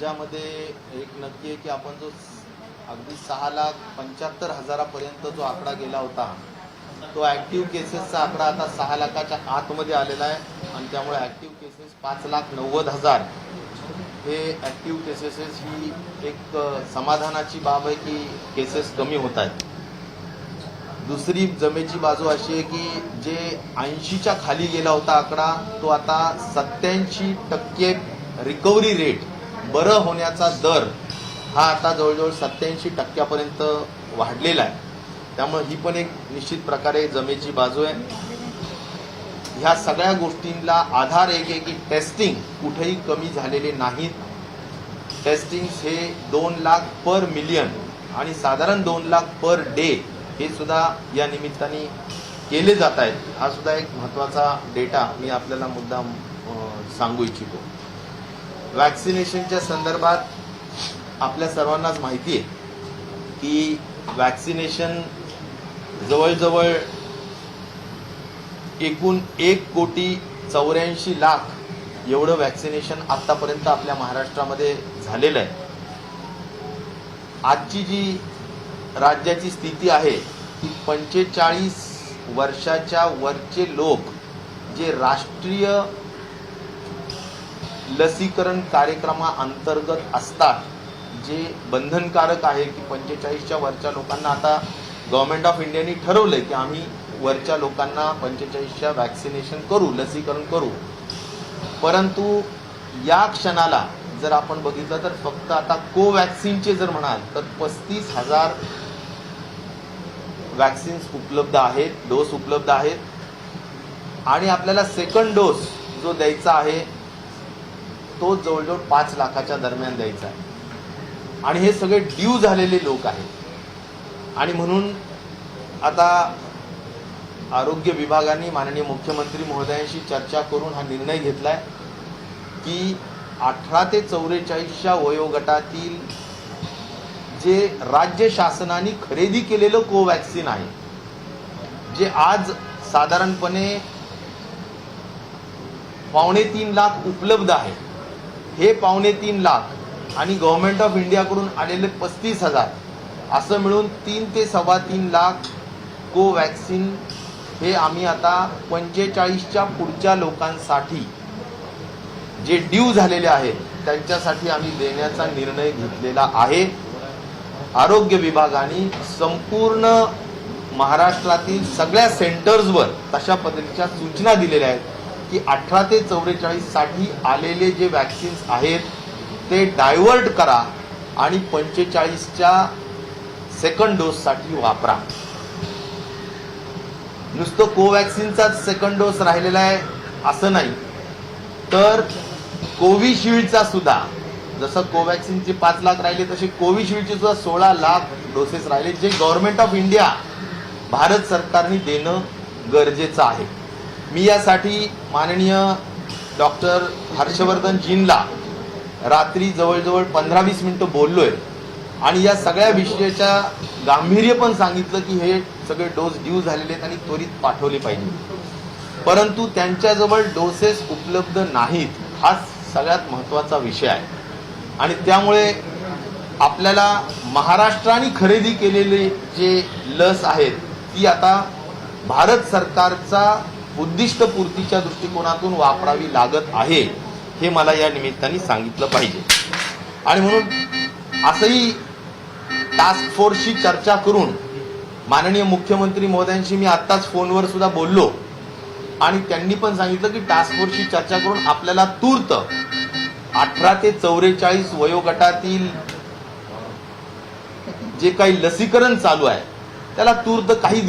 राज्यामध्ये एक नक्की आहे की आपण जो अगदी 6,75,000पर्यंत जो आकडा गेला होता तो ॲक्टिव्ह केसेसचा आकडा आता 6 लाखाच्या आतमध्ये आलेला आहे आणि त्यामुळे ॲक्टिव्ह केसेस 5,90,000 हे ॲक्टिव्ह केसेस ही एक समाधानाची बाब आहे की केसेस कमी होत आहेत। दुसरी जमेची बाजू अशी आहे की जे 80च्या खाली गेला होता आकडा तो आता 87% रिकव्हरी रेट, बरं होण्याचा दर हा आता जवळजवळ 87% वाढलेला आहे। त्यामुळे ही पण एक निश्चित प्रकारे जमेची बाजू आहे। ह्या सगळ्या गोष्टींना आधार एक आहे की टेस्टिंग कुठेही कमी झालेले नाहीत। टेस्टिंग हे 2 लाख पर मिलियन आणि साधारण 2 लाख पर डे हे सुद्धा या निमित्ताने केले जात आहेत। हा सुद्धा एक महत्त्वाचा डेटा मी आपल्याला मुद्दाम सांगू इच्छितो। वॅक्सिनेशनच्या संदर्भात आपल्या सर्वांनाच माहिती आहे की वॅक्सिनेशन जवळजवळ एकूण 1,84,00,000 एवढं वॅक्सिनेशन आतापर्यंत आपल्या महाराष्ट्रामध्ये झालेलं आहे। आजची जी राज्याची स्थिती आहे ती 45 वर्षाच्या वरचे लोक जे राष्ट्रीय लसीकरण कार्यक्रमाअंतर्गत असतात, जे बंधनकारक आहे की 45च्या वरच्या लोकांना आता गव्हर्नमेंट ऑफ इंडियाने ठरवलंय की आम्ही वरच्या लोकांना 45च्या वॅक्सिनेशन करू, लसीकरण करू। परंतु या क्षणाला जर आपण बघितलं तर फक्त आता कोवॅक्सिनचे जर म्हणाल तर 35,000 वॅक्सिन्स उपलब्ध आहेत, डोस उपलब्ध आहेत आणि आपल्याला सेकंड डोस जो द्यायचा आहे तो जवळजवळ 5 लाखाच्या दरम्यान द्यायचा आहे आणि हे सगळे ड्यू झालेले लोक आहेत। आणि म्हणून आता आरोग्य विभागाने माननीय मुख्यमंत्री महोदयांशी चर्चा करून हा निर्णय घेतलाय की 18 ते 44च्या वयोगटातील जे राज्य शासनाने खरेदी केलेलं कोवॅक्सिन आहे, जे आज साधारणपणे 2.25 लाख उपलब्ध आहे, हे 2.25 लाख आणि गव्हर्नमेंट ऑफ इंडियाकडून आलेले 35,000 असं मिळून 3 ते 3.25 लाख कोवॅक्सिन हे आम्ही आता 45च्या पुढच्या लोकांसाठी जे ड्यू झालेले आहेत त्यांच्यासाठी आम्ही देण्याचा निर्णय घेतलेला आहे। आरोग्य विभागाने संपूर्ण महाराष्ट्रातील सगळ्या सेंटर्सवर तशा पद्धतीच्या सूचना दिलेल्या आहेत की 18 ते 44 साठी आलेले जे वॅक्सिन्स आहेत ते डायव्हर्ट करा आणि 45च्या सेकंड डोससाठी वापरा। नुसतं कोवॅक्सिनचाच सेकंड डोस राहिलेला आहे असं नाही, तर कोविशिल्डचा सुद्धा, जसं कोवॅक्सिनचे 5 लाख राहिले तसे कोविशिल्डचे सुद्धा 16 लाख डोसेस राहिले, जे गव्हर्नमेंट ऑफ इंडिया भारत सरकारने देणं गरजेचं आहे। मी यासाठी माननीय डॉक्टर हर्षवर्धनजींना रात्री जवळजवळ 15-20 मिनिटं बोललोय आणि या सगळ्या विषयाच्या गांभीर्य पण सांगितलं की हे सगळे डोस ड्यू झालेले आहेत आणि त्वरित पाठवले पाहिजे, परंतु त्यांच्याजवळ डोसेस उपलब्ध नाहीत, हा सगळ्यात महत्त्वाचा विषय आहे। आणि त्यामुळे आपल्याला महाराष्ट्राने खरेदी केलेले जे लस आहेत ती आता भारत सरकारचा उद्दिष्टपूर्तीच्या दृष्टिकोनातून वापरावी लागत आहे, हे मला या निमित्ताने सांगितलं पाहिजे। आणि म्हणून असंही टास्क फोर्सशी चर्चा करून माननीय मुख्यमंत्री महोदयांशी मी आत्ताच फोनवर सुद्धा बोललो आणि त्यांनी पण सांगितलं की टास्क फोर्सशी चर्चा करून आपल्याला तूर्त 18 ते 44 वयोगटातील जे काही लसीकरण चालू आहे त्याला तूर्त काही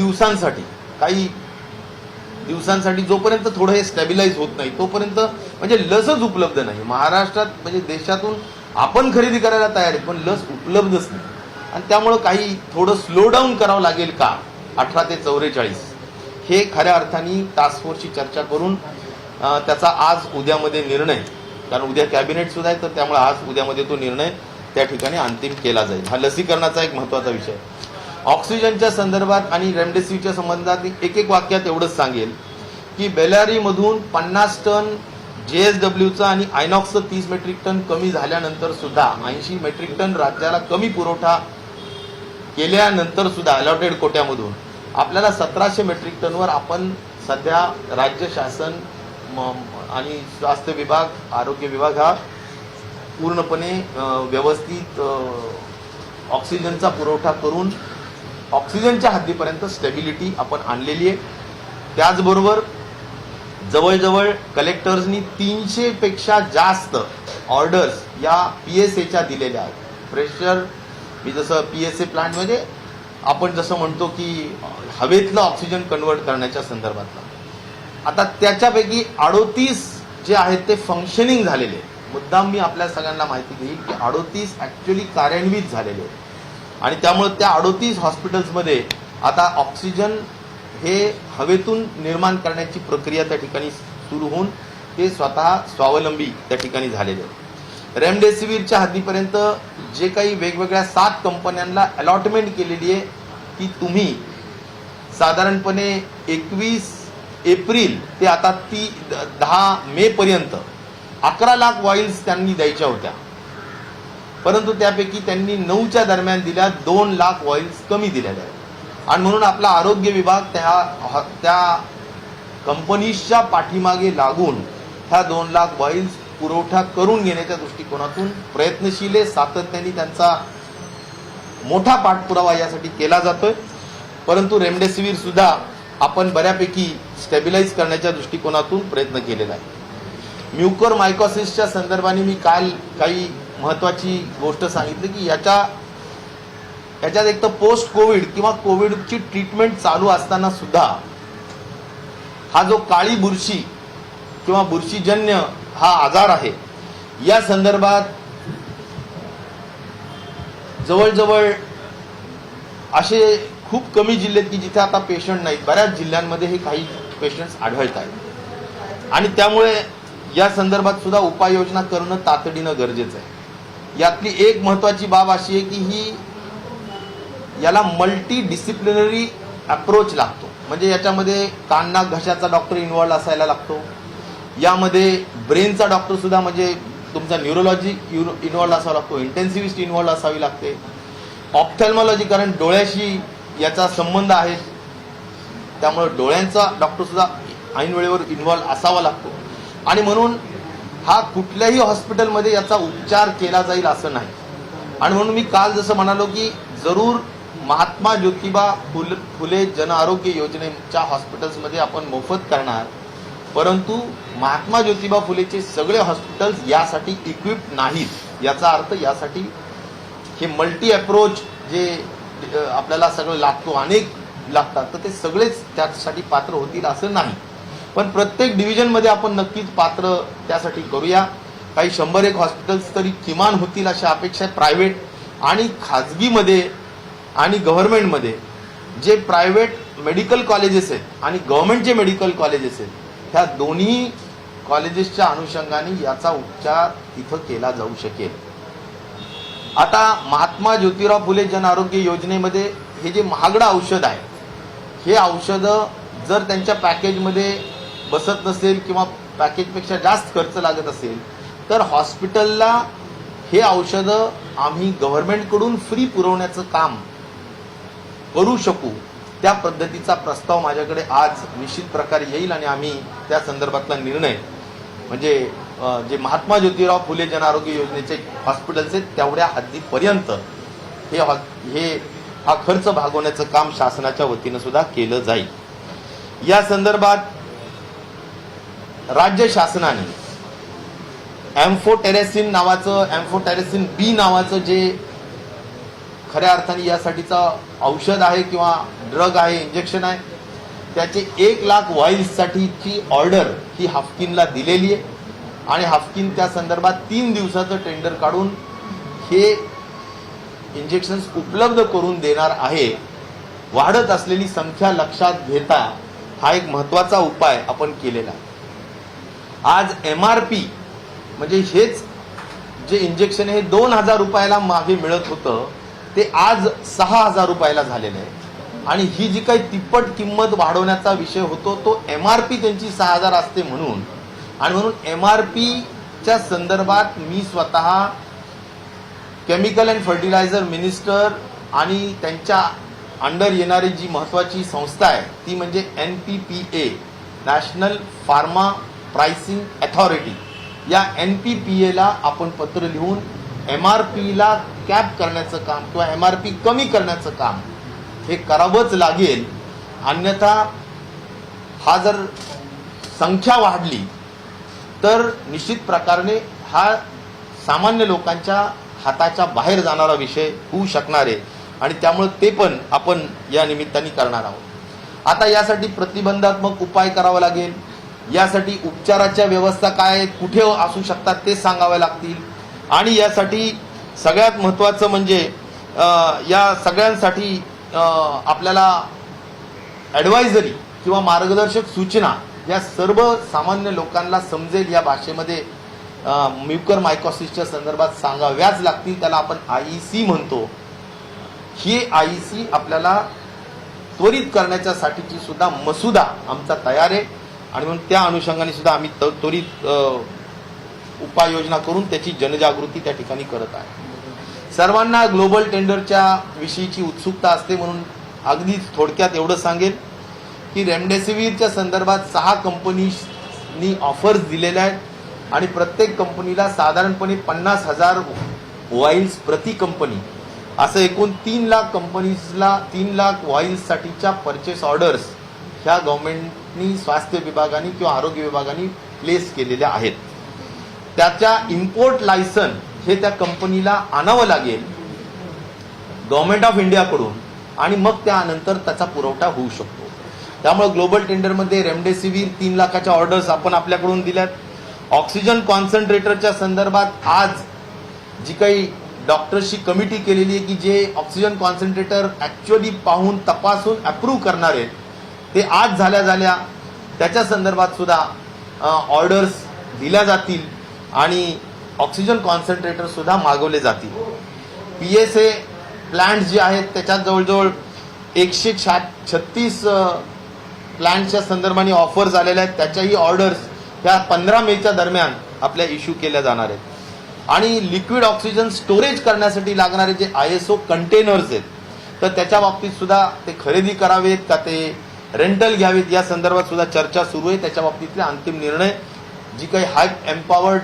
दिवसांसाठी जोपर्यंत थोडं हे स्टॅबिलाइज होत नाही तोपर्यंत, म्हणजे लसच उपलब्ध नाही महाराष्ट्रात, म्हणजे देशातून आपण खरेदी करायला तयार आहे पण लस उपलब्धच नाही आणि त्यामुळं काही थोडं स्लो डाऊन करावं लागेल का 18 ते 44, हे खऱ्या अर्थाने टास्क फोर्सची चर्चा करून त्याचा आज उद्यामध्ये निर्णय, कारण उद्या कॅबिनेट सुद्धा आहे तर त्यामुळे आज उद्यामध्ये तो निर्णय त्या ठिकाणी अंतिम केला जाईल। हा लसीकरणाचा एक महत्त्वाचा विषय। ऑक्सिजनच्या संदर्भात आणि रेमडेसिवीरच्या संबंधात एक वाक्यात एवढंच सांगेल की बेलारीमधून 50 टन JSWचं आणि आयनॉक्सचं 30 मेट्रिक टन कमी झाल्यानंतर सुद्धा 80 मेट्रिक टन राज्याला कमी पुरवठा केल्यानंतर सुद्धा अलॉटेड कोट्यामधून आपल्याला 1700 मेट्रिक टनवर आपण सध्या राज्य शासन आणि स्वास्थ्य विभाग, आरोग्य विभाग हा पूर्णपणे व्यवस्थित ऑक्सिजनचा पुरवठा करून ऑक्सिजनच्या हद्दीपर्यंत स्टेबिलिटी आपण आणलेली आहे. त्याचबरोबर जवळजवळ कलेक्टर्सनी 300 पेक्षा जास्त ऑर्डर्स या PSAच्या दिलेल्या आहेत. प्रेशर मी जसं PSA प्लांट म्हणजे आपण जसं म्हणतो की हवेतलं ऑक्सिजन कन्वर्ट करण्याच्या संदर्भातला, आता त्याच्यापैकी 38 जे आहेत ते फंक्शनिंग झालेले. मुद्दाम मी आपल्या सगळ्यांना माहिती देईल की 38 ॲक्च्युली कार्यान्वित झालेले आहेत आणि त्यामुळे त्या 38 हॉस्पिटल्समध्ये आता ऑक्सिजन हे हवेतून निर्माण करण्याची प्रक्रिया त्या ठिकाणी सुरू होऊन ते स्वतः स्वावलंबी त्या ठिकाणी झालेले आहेत. रेमडेसिवीरच्या हद्दीपर्यंत जे काही वेगवेगळ्या 7 कंपन्यांना अलॉटमेंट केलेली आहे ती तुम्ही साधारणपणे 21 एप्रिल ते आता 10 मे पर्यंत 11 लाख वॉइल्स त्यांनी द्यायच्या होत्या, परंतु त्यापैकी त्यांनी 9च्या दरम्यान दिल्या, 2 लाख वॉइल्स कमी दिलेल्या आहेत. आणि म्हणून आपला आरोग्य विभाग त्या कंपनीच्या पाठीमागे लागून ह्या 2 लाख वॉइल्स पुरवठा करून घेण्याच्या दृष्टिकोनातून प्रयत्नशील आहे. सातत्याने त्यांचा मोठा पाठपुरावा यासाठी केला जातोय. परंतु रेमडेसिवीर सुद्धा आपण बऱ्यापैकी स्टेबिलाइज करण्याच्या दृष्टिकोनातून प्रयत्न केलेला आहे. म्युकर मायकोसिसच्या संदर्भाने मी काल काही महत्वाची गोष्ट सांगितली की याच्यात एक तर पोस्ट कोविड किंवा कोविडची ट्रीटमेंट चालू असताना सुद्धा हा जो काळी बुरशी किंवा बुरशीजन्य हा आजार आहे या संदर्भात जवळजवळ असे खूप कमी जिल्हे की जिथे आता पेशंट नाहीत, बऱ्याच जिल्ह्यांमध्ये हे काही पेशंट्स आढळत आहेत आणि त्यामुळे या संदर्भात सुद्धा उपाययोजना करणं तातडीनं गरजेचं आहे. यातली एक महत्वाची बाब अशी आहे की याला मल्टी डिसिप्लिनरी अप्रोच लागतो. म्हणजे याच्यामध्ये कान नाक घशाचा डॉक्टर इन्व्हॉल्व असायला लागतो, यामध्ये ब्रेनचा डॉक्टर सुद्धा म्हणजे तुमचा न्यूरोलॉजी इन्व्हॉल्व असावा लागतो, इंटेन्सिव्हिस्ट इन्व्हॉल्व असावी लागते, ऑप्थॅल्मॉलॉजी कारण डोळ्याशी याचा संबंध आहे त्यामुळे डोळ्यांचा डॉक्टर सुद्धा ऐन वेळेवर इन्व्हॉल्व असावा लागतो. आणि म्हणून हा कुठल्याही हॉस्पिटलमध्ये याचा उपचार केला जाईल असं नाही. आणि म्हणून मी काल जसं म्हणालो की जरूर महात्मा ज्योतिबा फुले जन आरोग्य योजनेच्या हॉस्पिटल्समध्ये आपण मोफत करणार, परंतु महात्मा ज्योतिबा फुलेचे सगळे हॉस्पिटल्स यासाठी इक्विप्ड नाहीत. याचा अर्थ यासाठी हे मल्टी अप्रोच जे आपल्याला सगळं लागतो, अनेक लागतात, तर ते सगळेच त्यासाठी पात्र होतील असं नाही. पण प्रत्येक डिव्हिजनमध्ये आपण नक्कीच पात्र त्यासाठी करूया. काही 100-1 हॉस्पिटल्स तरी किमान होतील अशा अपेक्षा आहे. प्रायव्हेट आणि खाजगीमध्ये आणि गव्हर्नमेंटमध्ये जे प्रायव्हेट मेडिकल कॉलेजेस आहेत आणि गव्हर्नमेंटचे मेडिकल कॉलेजेस आहेत ह्या दोन्ही कॉलेजेसच्या अनुषंगाने याचा उपचार तिथं केला जाऊ शकेल. आता महात्मा ज्योतिराव फुले जन आरोग्य योजनेमध्ये हे जे महागडं औषध आहे हे औषधं जर त्यांच्या पॅकेजमध्ये बसत नसेल किंवा पॅकेजपेक्षा जास्त खर्च लागत असेल तर हॉस्पिटलला हे औषधं आम्ही गव्हर्नमेंटकडून फ्री पुरवण्याचं काम करू शकू. त्या पद्धतीचा प्रस्ताव माझ्याकडे आज निश्चित प्रकारे येईल आणि आम्ही त्या संदर्भातला निर्णय म्हणजे जे महात्मा ज्योतिराव फुले जन आरोग्य योजनेचे हॉस्पिटल्स आहेत तेवढ्या हद्दीपर्यंत हा खर्च भागवण्याचं काम शासनाच्या वतीनं सुद्धा केलं जाईल. या संदर्भात राज्य शासनाने एम्फोटेरेसिन बी नावाचं जे खऱ्या अर्थाने यासाठीचं औषध आहे किंवा ड्रग आहे, इंजेक्शन आहे, त्याचे 1 लाख वॉइल्ससाठीची ऑर्डर ही हाफकिनला दिलेली आहे आणि हाफकिन त्या संदर्भात 3 दिवसाचं टेंडर काढून हे इंजेक्शन्स उपलब्ध करून देणार आहे. वाढत असलेली संख्या लक्षात घेता हा एक महत्वाचा उपाय आपण केलेला आहे. आज MRP म्हणजे हेच जे इंजेक्शन हे 2,000 रुपयाला मागे मिळत होतं ते आज 6,000 रुपयाला झालेलं आहे आणि ही जी काही तिप्पट किंमत वाढवण्याचा विषय होतो तो MRP त्यांची 6,000 असते म्हणून आणि म्हणून MRPच्या संदर्भात मी स्वतः केमिकल अँड फर्टिलायझर मिनिस्टर आणि त्यांच्या अंडर येणारी जी महत्त्वाची संस्था आहे ती म्हणजे NPPA, national pharma pricing authority, या NPPAला आपण पत्र लिहून MRPला कॅप करण्याचं काम किंवा MRP कमी करण्याचं काम हे करावंच लागेल. अन्यथा हा जर संख्या वाढली तर निश्चित प्रकारे हा सामान्य लोकांच्या हाताच्या बाहेर जाणारा विषय होऊ शकणार आहे आणि त्यामुळे ते पण आपण या निमित्ताने करणार आहोत. आता यासाठी प्रतिबंधात्मक उपाय करावा लागेल. यासाठी उपचाराच्या व्यवस्था काय आहेत, कुठे असू शकतात ते सांगावे लागतील. आणि यासाठी सगळ्यात महत्त्वाचं म्हणजे या सगळ्यांसाठी आपल्याला ॲडवायझरी किंवा मार्गदर्शक सूचना या सर्व सामान्य लोकांना समजेल या भाषेमध्ये म्युकर मायकोसिसच्या संदर्भात सांगाव्याच लागतील. त्याला आपण IEC म्हणतो. ही IEC आपल्याला त्वरित करण्याच्यासाठीची सुद्धा मसुदा आमचा तयार आहे आणि म्हणून त्या अनुषंगाने सुद्धा आम्ही त्वरित उपाययोजना करून त्याची जनजागृती त्या ठिकाणी करत आहे. सर्वांना ग्लोबल टेंडरच्या विषयीची उत्सुकता असते म्हणून अगदीच थोडक्यात एवढं सांगेल की रेमडेसिवीरच्या संदर्भात 6 कंपनीजनी ऑफर्स दिलेल्या आहेत आणि प्रत्येक कंपनीला साधारणपणे 50,000 वाईल्स प्रति कंपनी, असं एकूण 3 लाख कंपनीजला 3 लाख वाईल्ससाठीच्या परचेस ऑर्डर्स ह्या गव्हर्नमेंटनी स्वास्थ्य विभागाने किंवा आरोग्य विभागाने प्लेस केलेल्या आहेत. त्याच्या इम्पोर्ट लायसन हे त्या कंपनीला आणावं लागेल गव्हर्नमेंट ऑफ इंडियाकडून आणि मग त्यानंतर त्याचा पुरवठा होऊ शकतो. त्यामुळे ग्लोबल टेंडरमध्ये रेमडेसिवीर 3 लाखाच्या ऑर्डर्स आपण आपल्याकडून दिल्यात. ऑक्सिजन कॉन्सन्ट्रेटरच्या संदर्भात आज जी काही डॉक्टर्सची कमिटी केलेली आहे की जे ऑक्सिजन कॉन्सन्ट्रेटर ॲक्च्युअली पाहून तपासून अप्रूव्ह करणार आहेत ते आज झाल्या त्याच्या संदर्भात सुद्धा ऑर्डर्स दिल्या जातील आणि ऑक्सिजन कॉन्सन्ट्रेटर सुद्धा मागवले जातील. PSA प्लांट्स जे आहेत त्याच्यात जवळजवळ 136 प्लांट्सच्या संदर्भाने ऑफर्स आलेल्या आहेत. त्याच्याही ऑर्डर्स ह्या 15 मेच्या दरम्यान आपल्या इश्यू केल्या जाणार आहेत. आणि लिक्विड ऑक्सिजन स्टोरेज करण्यासाठी लागणारे जे ISO कंटेनर्स आहेत तर त्याच्या बाबतीत सुद्धा ते खरेदी करावेत का ते रेंटल घ्यावेत या संदर्भात सुद्धा चर्चा सुरू आहे. त्याच्या बाबतीतले अंतिम निर्णय जी काही हाय एम्पॉवर्ड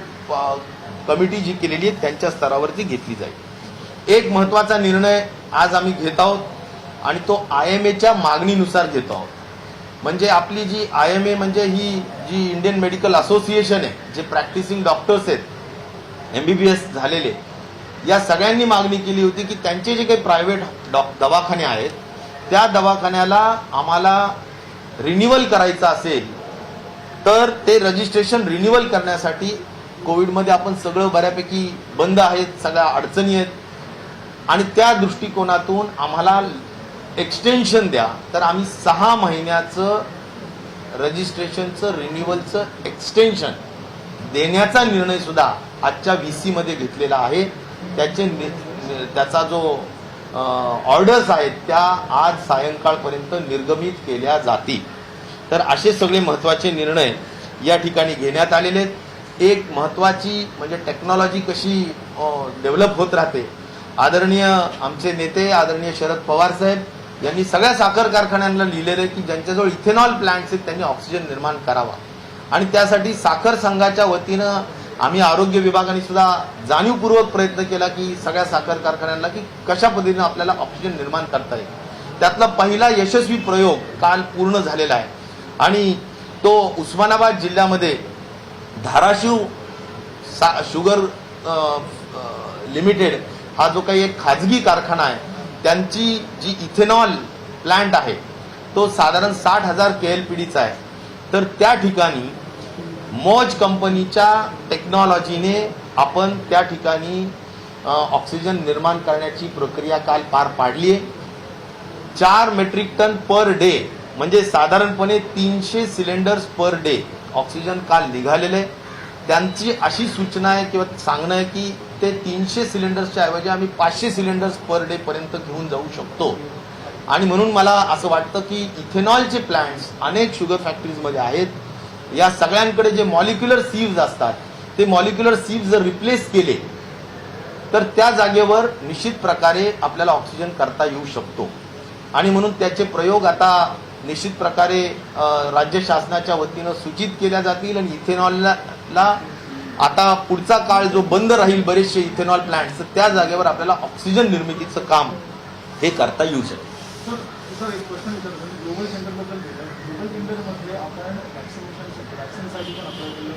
कमिटी जी केलेली आहे त्यांच्या स्तरावरती घेतली जाईल. एक महत्त्वाचा निर्णय आज आम्ही घेत आहोत आणि तो IMAच्या मागणीनुसार घेतो आहोत. म्हणजे आपली जी IMA म्हणजे ही जी इंडियन मेडिकल असोसिएशन आहे, जे प्रॅक्टिसिंग डॉक्टर्स आहेत MBBS झालेले, या सगळ्यांनी मागणी केली होती की त्यांचे जे काही प्रायव्हेट दवाखाने आहेत त्या दवाखान्याला आम्हाला रिन्युअल करायचं असेल तर ते रजिस्ट्रेशन रिन्युअल करण्यासाठी कोविडमध्ये आपण सगळं बऱ्यापैकी बंद आहेत, सगळ्या अडचणी आहेत आणि त्या दृष्टिकोनातून आम्हाला एक्सटेन्शन द्या. तर आम्ही 6 महिन्याचं रजिस्ट्रेशनचं रिन्युअलचं एक्सटेन्शन देण्याचा निर्णय सुद्धा आजच्या VC मध्ये घेतलेला आहे. त्याचा जो ऑर्डर्स आहेत त्या आज सायंकाळपर्यंत निर्गमित केल्या जातील. तर असे सगळे महत्त्वाचे निर्णय या ठिकाणी घेण्यात आलेले आहेत. एक महत्त्वाची म्हणजे टेक्नॉलॉजी कशी डेव्हलप होत राहते. आदरणीय आमचे नेते आदरणीय शरद पवार साहेब यांनी सगळ्या साखर कारखान्यांना लिहिलेलं आहे की ज्यांच्याजवळ इथेनॉल प्लांट्स आहेत त्यांनी ऑक्सिजन निर्माण करावा आणि त्यासाठी साखर संघाच्या वतीनं आम्ही आरोग्य विभागाने सुद्धा जाणीवपूर्वक प्रयत्न केला की सगळ्या साखर कारखान्यांना की कशा पद्धतीने आपल्याला ऑक्सिजन निर्माण करता येईल. त्यातला पहिला यशस्वी प्रयोग काल पूर्ण झालेला आहे आणि तो उस्मानाबाद जिल्ह्यामध्ये धाराशिव शुगर लिमिटेड हा जो काही एक खाजगी कारखाना आहे त्यांची जी इथेनॉल प्लांट आहे तो साधारण 60,000 KLPDचा आहे. तर त्या ठिकाणी मौज कंपनीच्या टेक्नॉलॉजीने आपण त्या ठिकाणी ऑक्सिजन निर्माण करण्याची प्रक्रिया काल पार पाडली आहे. 4 मेट्रिक टन पर डे म्हणजे साधारणपणे 300 सिलेंडर्स पर डे ऑक्सिजन काल निघालेले. त्यांची अशी सूचना आहे किंवा सांगणं आहे की ते 300 सिलेंडर्सच्या ऐवजी आम्ही 500 सिलेंडर्स पर डे पर्यंत घेऊन जाऊ शकतो. आणि म्हणून मला असं वाटतं की इथेनॉलचे प्लांट्स अनेक शुगर फॅक्टरीजमध्ये आहेत या सगळ्यांकडे जे मॉलिक्युलर सीव्ज असतात ते मॉलिक्युलर सीव्ज जर रिप्लेस केले तर त्या जागेवर निश्चित प्रकारे आपल्याला ऑक्सिजन करता येऊ शकतो. आणि म्हणून त्याचे प्रयोग आता निश्चित प्रकारे राज्य शासनाच्या वतीनं सूचित केल्या जातील. आणि इथेनॉलला आता पुढचा काळ जो बंद राहील बरेचसे इथेनॉल प्लांट्स, त्या जागेवर आपल्याला ऑक्सिजन निर्मितीचं काम हे करता येऊ शकतं. सर एक प्रश्न विचारतो, ग्लोबल सेंटरबद्दल ग्लोबल टेंडरमध्ये आपण वॅक्सिनसाठी पण अप्लाय केलं,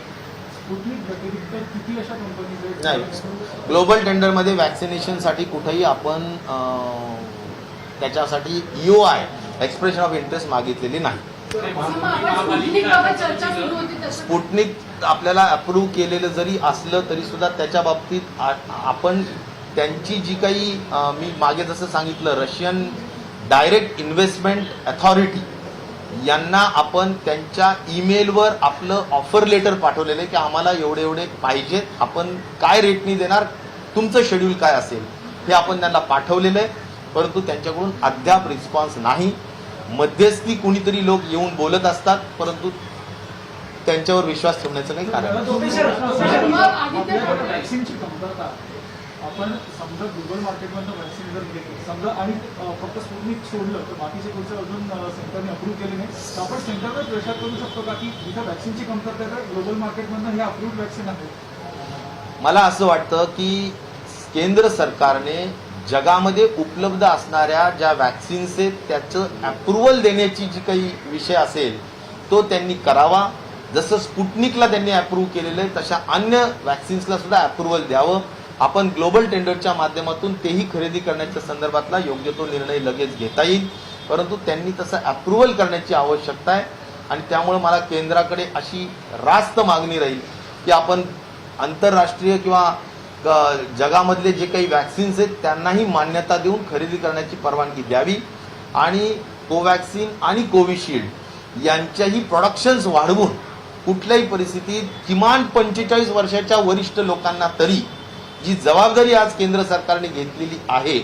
स्पुटनिक व्यतिरिक्त किती अशा कंपनीज नाही, ग्लोबल टेंडरमध्ये वॅक्सिनेशनसाठी कुठेही आपण त्याच्यासाठी EOI एक्सप्रेशन ऑफ इंटरेस्ट मागितलेली नाही. स्पुटनिक आपल्याला अप्रूव्ह केलेलं जरी असलं तरी सुद्धा त्याच्या बाबतीत आपण त्यांची जी काही मी मागे जसं सांगितलं रशियन डायरेक्ट इन्व्हेस्टमेंट अथॉरिटी यांना आपण त्यांच्या ईमेलवर आपलं ऑफर लेटर पाठवलेलं आहे की आम्हाला एवढे एवढे पाहिजेत, आपण काय रेटनी देणार, तुमचं शेड्यूल काय असेल हे आपण त्यांना पाठवलेलं आहे. परंतु त्यांच्याकडून अद्याप रिस्पॉन्स नाही. मध्यस्थी कुणीतरी लोक येऊन बोलत असतात परंतु त्यांच्यावर विश्वास ठेवण्याचं काही कारण वॅक्सिनची कमतरता आपण समजा ग्लोबल मार्केटमधनं वॅक्सिन जर घेतो समजा आणि फक्त स्पुटनिक सोडलं तर बाकीचे पुढचं अजून सेंटरने अप्रूव्ह केले नाही तर आपण सेंटरवर प्रेशर करू शकतो का की जिथं वॅक्सिनची कमतरता आहे ग्लोबल मार्केटमधनं हे अप्रूव्ड वॅक्सिन आहे? मला असं वाटतं की केंद्र सरकारने जगामध्ये उपलब्ध असणाऱ्या ज्या वॅक्सिन्स आहेत त्याचं अप्रुव्हल देण्याची जी काही विषय असेल तो त्यांनी करावा. जसं स्पुटनिकला त्यांनी अप्रूव्ह केलेलं आहे तशा अन्य वॅक्सिन्सला सुद्धा अप्रुव्हल द्यावं. आपण ग्लोबल टेंडरच्या माध्यमातून तेही खरेदी करण्याच्या संदर्भातला योग्य तो निर्णय लगेच घेता येईल. परंतु त्यांनी तसं अप्रुव्हल करण्याची आवश्यकता आहे. आणि त्यामुळे मला केंद्राकडे अशी रास्त मागणी राहील की आपण आंतरराष्ट्रीय किंवा जगामधले जे काही वॅक्सिन्स आहेत त्यांनाही मान्यता देऊन खरेदी करण्याची परवानगी द्यावी. आणि कोवॅक्सिन आणि कोविशिल्ड यांच्याही प्रोडक्शन्स वाढवून कुठल्याही परिस्थितीत किमान 45 वर्षाच्या वरिष्ठ लोकांना तरी जी जबाबदारी आज केंद्र सरकारने घेतलेली आहे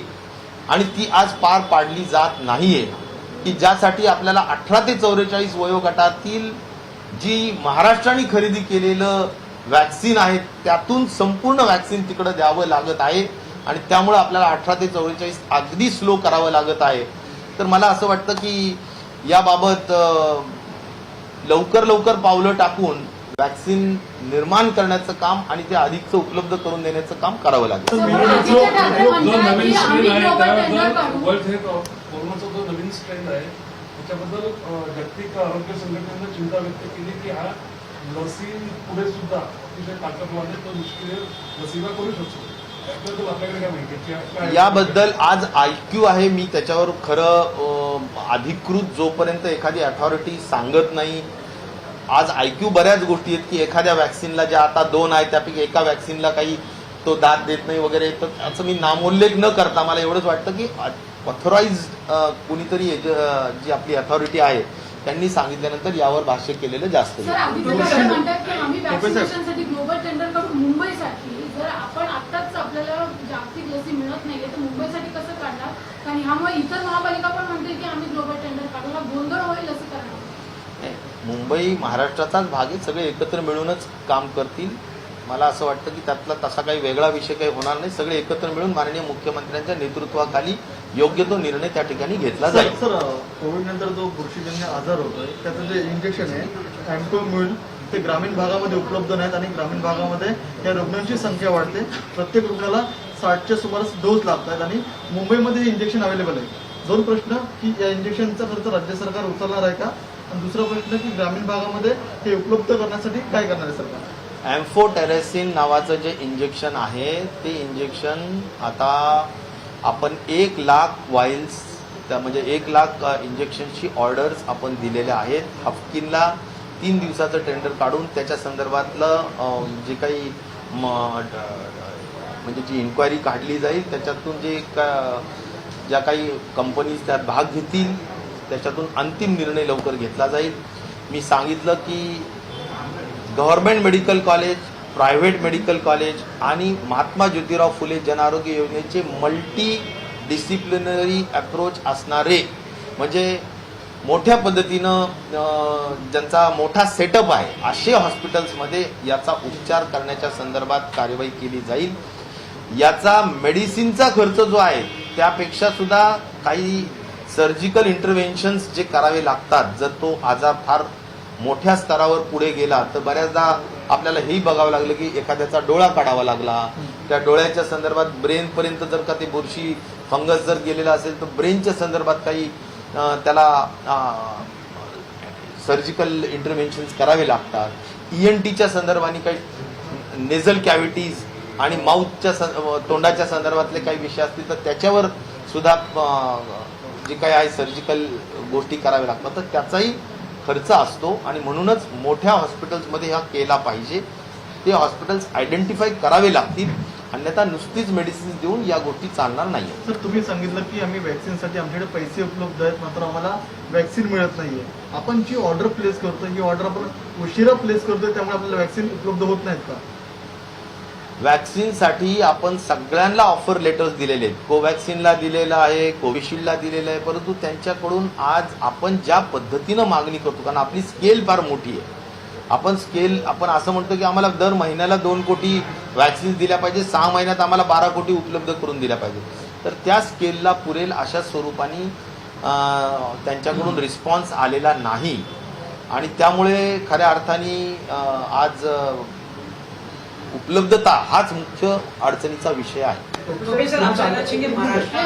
आणि ती आज पार पाडली जात नाहीये की ज्यासाठी आपल्याला 18 ते 44 वयोगटातील जी महाराष्ट्राने खरेदी केलेलं वॅक्सिन आहे त्यातून संपूर्ण वॅक्सिन तिकडे द्यावं लागत आहे. आणि त्यामुळे आपल्याला 18 ते 44 अगदी स्लो करावं लागत आहे. तर मला असं वाटतं की याबाबत लवकर लवकर पावलं टाकून वॅक्सिन निर्माण करण्याचं काम आणि ते अधिकचं उपलब्ध करून देण्याचं काम करावं लागेल. कोरोनाचा जो नवीन स्ट्रेन आहे त्याच्याबद्दल जागतिक आरोग्य संघटनेनं चिंता व्यक्त केली की हा लसी पुढे सुद्धा अतिशय ताकदवाने तो निष्क्रिय लसीला करू शकतो. आपल्याकडे काय माहिती याबद्दल आज IQ आहे, मी त्याच्यावर खरं अधिकृत जोपर्यंत एखादी अथॉरिटी सांगत नाही. आज IQ बऱ्याच गोष्टी आहेत की एखाद्या वॅक्सिनला ज्या आता 2 आहेत त्यापैकी एका वॅक्सिनला काही तो दाद देत नाही वगैरे. तर त्याचं मी नामोल्लेख न करता मला एवढंच वाटतं की ऑथराइज्ड कुणीतरी जी आपली अथॉरिटी आहे त्यांनी सांगितल्यानंतर यावर भाष्य केलेलं जास्त. ग्लोबल टेंडर कडून मुंबईसाठी जर आपण आताच आपल्याला जागतिक लसी मिळत नाहीये तर मुंबईसाठी कसं काढणार? कारण ह्यामुळे इतर महापालिका पण म्हणते की आम्ही ग्लोबल टेंडर काढूला गोंधळ होईल लसीकरण. मुंबई महाराष्ट्राचाच भाग आहे, सगळे एकत्र मिळूनच काम करतील. मला असं वाटतं की त्यातला तसा काही वेगळा विषय काही होणार नाही. सगळे एकत्र मिळून माननीय मुख्यमंत्र्यांच्या नेतृत्वाखाली योग्य तो निर्णय त्या ठिकाणी घेतला जाईल. सर कोविड नंतर जो बुरशीजन्य आजार होतोय त्याचं जे इंजेक्शन आहे अँटोम्युल ते ग्रामीण भागामध्ये उपलब्ध नाहीत आणि ग्रामीण भागामध्ये या रुग्णांची संख्या वाढते. प्रत्येक रुग्णाला 60च्या सुमारास डोस लागतात आणि मुंबईमध्ये हे इंजेक्शन अवेलेबल आहे. 2 प्रश्न की या इंजेक्शनचा खर्च राज्य सरकार उचलणार आहे का? आणि दुसरा प्रश्न की ग्रामीण भागामध्ये हे उपलब्ध करण्यासाठी काय करणार आहे सरकार? एम्फोटेरेसिन नावाचं जे इंजेक्शन आहे ते इंजेक्शन आता आपण 1 लाख वाईल्स म्हणजे 1 लाख इंजेक्शनची ऑर्डर्स आपण दिलेल्या आहेत. हाफकिनला 3 दिवसाचं टेंडर काढून त्याच्या संदर्भातलं जे काही म्हणजे जी इन्क्वायरी काढली जाईल त्याच्यातून ज्या काही कंपनीज त्यात भाग घेतील त्याच्यातून अंतिम निर्णय लवकर घेतला जाईल. मी सांगितलं की government medical college, private medical college आणि महात्मा ज्योतिराव फुले जनआरोग्य योजनेचे मल्टी डिसिप्लिनरी अप्रोच असणारे म्हणजे मोठ्या पद्धतीनं ज्यांचा मोठा सेटअप आहे असे हॉस्पिटल्समध्ये याचा उपचार करण्याच्या संदर्भात कार्यवाही केली जाईल. याचा मेडिसिनचा खर्च जो आहे त्यापेक्षा सुद्धा काही सर्जिकल इंटरव्हेन्शन्स जे करावे लागतात, जर तो आजार फार मोठ्या स्तरावर पुढे गेला तर बऱ्याचदा आपल्याला हेही बघावं लागलं की एखाद्याचा डोळा काढावा लागला, त्या डोळ्याच्या संदर्भात ब्रेनपर्यंत जर का ते बुरशी फंगस जर गेलेला असेल तर ब्रेनच्या संदर्भात काही त्याला सर्जिकल इंटरव्हेन्शन्स करावे लागतात. ENTच्या संदर्भाने काही नेझल कॅव्हिटीज आणि माउथच्या तोंडाच्या संदर्भातले काही विषय असतील तर त्याच्यावर सुद्धा जे काही आहे सर्जिकल गोष्टी कराव्या लागतात, तर त्याचाही खर्च असतो आणि म्हणूनच मोठ्या हॉस्पिटल्समध्ये हा केला पाहिजे. ते हॉस्पिटल्स आयडेंटिफाय करावे लागतील, अन्यथा नुसतीच मेडिसिन देऊन या गोष्टी चालणार नाही. सर, तुम्ही सांगितलं की आम्ही वॅक्सिनसाठी आमच्याकडे पैसे उपलब्ध आहेत, मात्र आम्हाला वॅक्सिन मिळत नाहीये. आपण जी ऑर्डर प्लेस करतो ही ऑर्डर आपण उशिरा प्लेस करतोय, त्यामुळे आपल्याला वॅक्सिन उपलब्ध होत नाहीत का? वॅक्सिनसाठी आपण सगळ्यांना ऑफर लेटर्स दिलेले आहेत. कोवॅक्सिनला दिलेलं आहे, कोविशिल्डला दिलेलं आहे, परंतु त्यांच्याकडून आज आपण ज्या पद्धतीनं मागणी करतो, कारण आपली स्केल फार मोठी आहे, आपण असं म्हणतो की आम्हाला दर महिन्याला 2 कोटी वॅक्सिन दिल्या पाहिजे, 6 महिन्यात आम्हाला 12 कोटी उपलब्ध करून दिल्या पाहिजे. तर त्या स्केलला पुरेल अशा स्वरूपाने त्यांच्याकडून रिस्पॉन्स आलेला नाही आणि त्यामुळे खऱ्या अर्थाने आज उपलब्धता हाच मुख्य अडचणीचा विषय आहे. प्रोफेसर आमच्या शिंगे महाराष्ट्र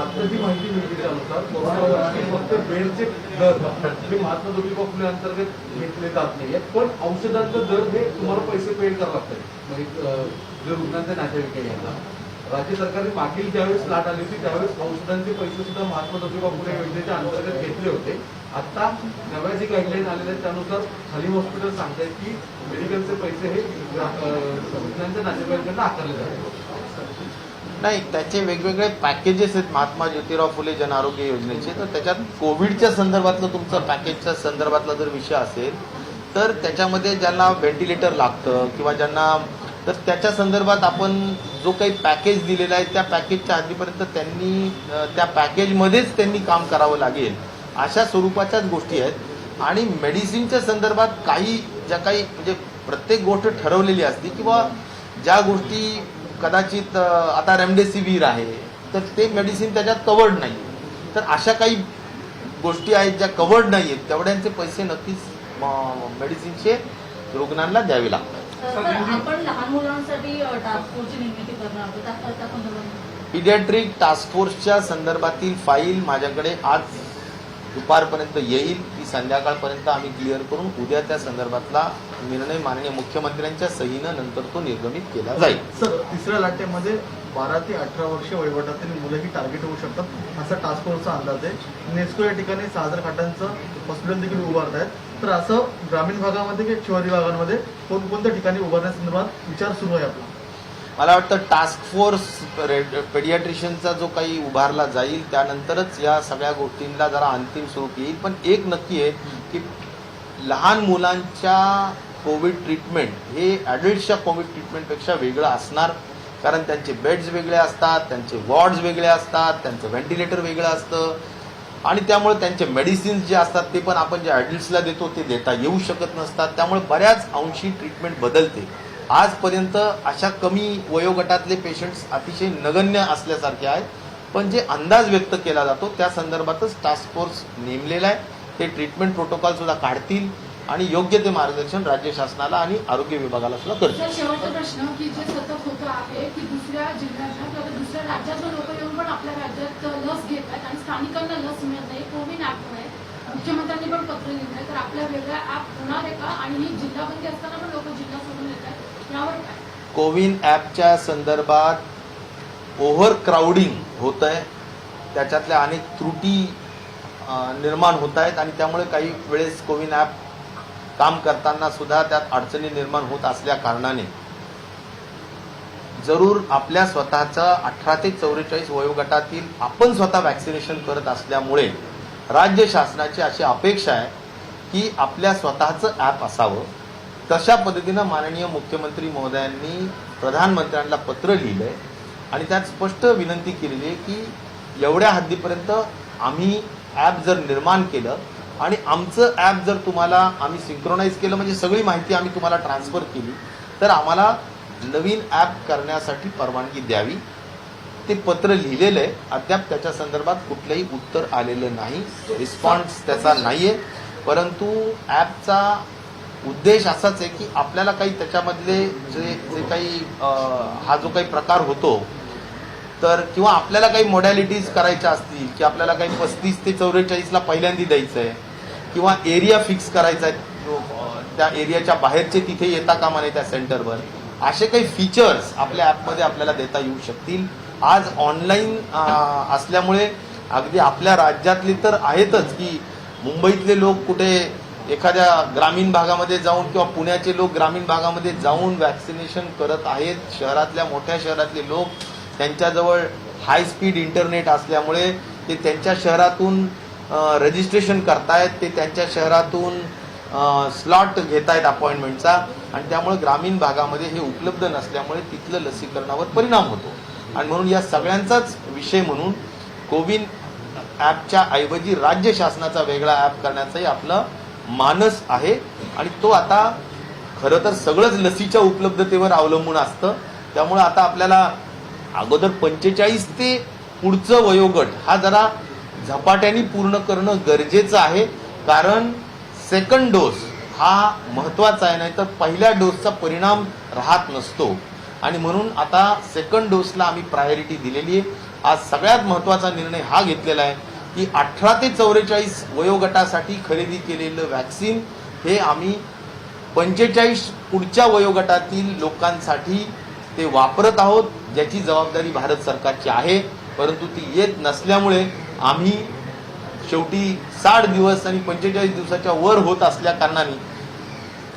आता जी माहिती मिळते त्यानुसार फक्त बेडचे दर हे महात्मा ज्योतिबा फुले अंतर्गत घेतले जात नाहीये, पण औषधांचा दर हे तुम्हाला पैसे पेड करावे लागतात. म्हणजे जे रुग्णांचे नातेवाईक आहे यांना राज्य सरकारने मागील ज्यावेळेस लाट आली होती त्यावेळेस औषधांचे पैसे सुद्धा महात्मा ज्योतिबा फुले योजनेच्या अंतर्गत घेतले होते. आता नव्या जी गाईडलाईन आलेल्या आहेत त्यानुसार हलीम हॉस्पिटल सांगतायत की मेडिकलचे पैसे हे रुग्णांच्या नातेवाईकांना आकारले जातात. नाही, त्याचे वेगवेगळे पॅकेजेस आहेत महात्मा ज्योतिराव फुले जन आरोग्य योजनेचे. तर त्याच्यात कोविडच्या संदर्भातलं तुमचं पॅकेजच्या संदर्भातला जर विषय असेल तर त्याच्यामध्ये ज्यांना व्हेंटिलेटर लागतं किंवा ज्यांना, तर त्याच्या संदर्भात आपण जो काही पॅकेज दिलेला आहे त्या पॅकेजच्या आधीपर्यंत त्यांनी त्या पॅकेजमध्येच त्यांनी काम करावं लागेल, अशा स्वरूपाच्याच गोष्टी आहेत. आणि मेडिसिनच्या संदर्भात ज्या काही म्हणजे प्रत्येक गोष्ट ठरवलेली असते किंवा ज्या गोष्टी कदाचित आता रेमडेसिवीर आहे तर ते मेडिसिन त्याच्यात कवर्ड नाही, तर अशा काही गोष्टी आहेत ज्या कवर्ड नाही आहेत तेवढ्यांचे पैसे नक्कीच मेडिसिनचे रुग्णांना द्यावे लागतात. आपण लहान मुलांसाठी टास्क फोर्सची निर्मिती करणार आहोत, त्या संदर्भात पिडियाट्रिक टास्क फोर्सच्या संदर्भातील फाईल माझ्याकडे आज दुपारपर्यंत येईल. ती संध्याकाळपर्यंत आम्ही क्लिअर करून उद्या त्या संदर्भातला निर्णय माननीय मुख्यमंत्र्यांच्या सहीनं नंतर तो निर्गमित केला जाईल. सर, तिसऱ्या लाटेमध्ये 12 ते 18 वर्ष वयोगटातील मुलंही टार्गेट होऊ शकतात असा टास्क फोर्सचा अंदाज आहे. नेस्को या ठिकाणी 6000 खाटांचं हॉस्पिटल देखील उभारत आहेत. तर असं ग्रामीण भागामध्ये किंवा शहरी भागांमध्ये कोणकोणत्या ठिकाणी उभारण्यासंदर्भात विचार सुरू आहे आपला? मला वाटतं टास्क फोर्स पेडियाट्रिशियनचा जो काही उभारला जाईल त्यानंतरच या सगळ्या गोष्टींना जरा अंतिम स्वरूप येईल. पण एक नक्की आहे की लहान मुलांच्या कोविड ट्रीटमेंट हे ॲडल्टच्या कोविड ट्रीटमेंटपेक्षा वेगळं असणार, कारण त्यांचे बेड्स वेगळे असतात, त्यांचे वॉर्ड्स वेगळे असतात, त्यांचं व्हेंटिलेटर वेगळं असतं आणि त्यामुळे त्यांचे मेडिसिन्स जे असतात ते पण आपण जे ॲडल्ट्सला देतो ते देता येऊ शकत नसतात. त्यामुळे बऱ्याच अंशी ट्रीटमेंट बदलते. आजपर्यंत अशा कमी वयोगटातले पेशंट्स अतिशय नगण्य असल्यासारखे आहेत, पण जे अंदाज व्यक्त केला जातो त्या संदर्भातच टास्क फोर्स नेमलेला आहे. ते ट्रीटमेंट प्रोटोकॉल सुद्धा काढतील आणि योग्य ते मार्गदर्शन राज्य शासनाला आणि आरोग्य विभागाला सुद्धा करतील. सर, शेवटचा प्रश्न की जे सतत होतं आहे की दुसऱ्या जिल्ह्यातल्या किंवा दुसऱ्या राज्यातल्या लोक येऊन पण आपल्या राज्यात लस घेत आहेत आणि स्थानिकांना लस मिळत नाही. कोविन ॲपमुळे मुख्यमंत्र्यांनी पण पत्र लिहिलं आहे, तर आपल्या वेगळ्या ॲप होणार आहे का? आणि ही जिल्हाबंदी असताना पण लोक जिल्हा सोडून येत आहेत, यावर काय? कोविन ॲपच्या संदर्भात ओव्हर क्राऊडिंग होत आहे, त्याच्यातल्या अनेक त्रुटी निर्माण होत आहेत आणि त्यामुळे काही वेळेस कोविन ॲप काम करताना सुद्धा त्यात अडचणी निर्माण होत असल्या कारणाने जरूर आपल्या स्वतःचा 18 ते 44 वयोगटातील आपण स्वतः वॅक्सिनेशन करत असल्यामुळे राज्य शासनाची अशी अपेक्षा आहे की आपल्या स्वतःचं ॲप असावं तशा पद्धतीनं माननीय मुख्यमंत्री महोदयांनी प्रधानमंत्र्यांना पत्र लिहिलंय आणि त्यात स्पष्ट विनंती केलेली आहे की एवढ्या हद्दीपर्यंत आम्ही ॲप जर निर्माण केलं आणि आमचं ॲप जर तुम्हाला आम्ही सिंक्रोनाइज केलं, म्हणजे सगळी माहिती आम्ही तुम्हाला ट्रान्सफर केली, तर आम्हाला नवीन ॲप करण्यासाठी परवानगी द्यावी. ते पत्र लिहिलेलं आहे. अद्याप त्याच्या संदर्भात कुठलंही उत्तर आलेलं नाही, रिस्पॉन्स त्याचा नाही आहे. परंतु ॲपचा उद्देश असाच आहे की आपल्याला काही त्याच्यामधले जे काही हा जो काही प्रकार होतो तर किंवा आपल्याला काही मॉडॅलिटीज करायच्या असतील की आपल्याला काही 35 ते 44ला पहिल्यांदा द्यायचं आहे किंवा एरिया फिक्स करायचा आहे, त्या एरियाच्या बाहेरचे तिथे येता कामा नये त्या सेंटरवर, असे काही फीचर्स आपल्या ॲपमध्ये आपल्याला देता येऊ शकतील. आज ऑनलाईन असल्यामुळे अगदी आपल्या राज्यातली तर आहेतच की मुंबईतले लोक कुठे एखाद्या ग्रामीण भागामध्ये जाऊन किंवा पुण्याचे लोक ग्रामीण भागामध्ये जाऊन वॅक्सिनेशन करत आहेत. शहरातल्या मोठ्या शहरातले लोक त्यांच्याजवळ हाय स्पीड इंटरनेट असल्यामुळे ते त्यांच्या शहरातून रजिस्ट्रेशन करतायत, ते त्यांच्या शहरातून स्लॉट घेत आहेत अपॉइंटमेंटचा आणि त्यामुळे ग्रामीण भागामध्ये हे उपलब्ध नसल्यामुळे तिथलं लसीकरणावर परिणाम होतो. आणि म्हणून या सगळ्यांचाच विषय म्हणून कोविन ॲपच्या ऐवजी राज्य शासनाचा वेगळा ॲप करण्याचाही आपलं मानस आहे. आणि तो आता खरं तर सगळंच लसीच्या उपलब्धतेवर अवलंबून असतं. त्यामुळे आता आपल्याला अगोदर 45 ते पुढचं वयोगट हा जरा झपाट्याने पूर्ण करणं गरजेचं आहे, कारण सेकंड डोस हा महत्त्वाचा आहे, नाही तर पहिल्या डोसचा परिणाम राहत नसतो. आणि म्हणून आता सेकंड डोसला आम्ही प्रायोरिटी दिलेली आहे. आज सगळ्यात महत्त्वाचा निर्णय हा घेतलेला आहे की 18 ते 44 वयोगटासाठी खरेदी केलेलं वॅक्सिन हे आम्ही 45 पुढच्या वयोगटातील लोकांसाठी ते वापरत आहोत, ज्याची जबाबदारी भारत सरकारची आहे. परंतु ती येत नसल्यामुळे आम्ही शेवटी 60 दिवस आणि 45 दिवसाच्या वर होत असल्या कारणाने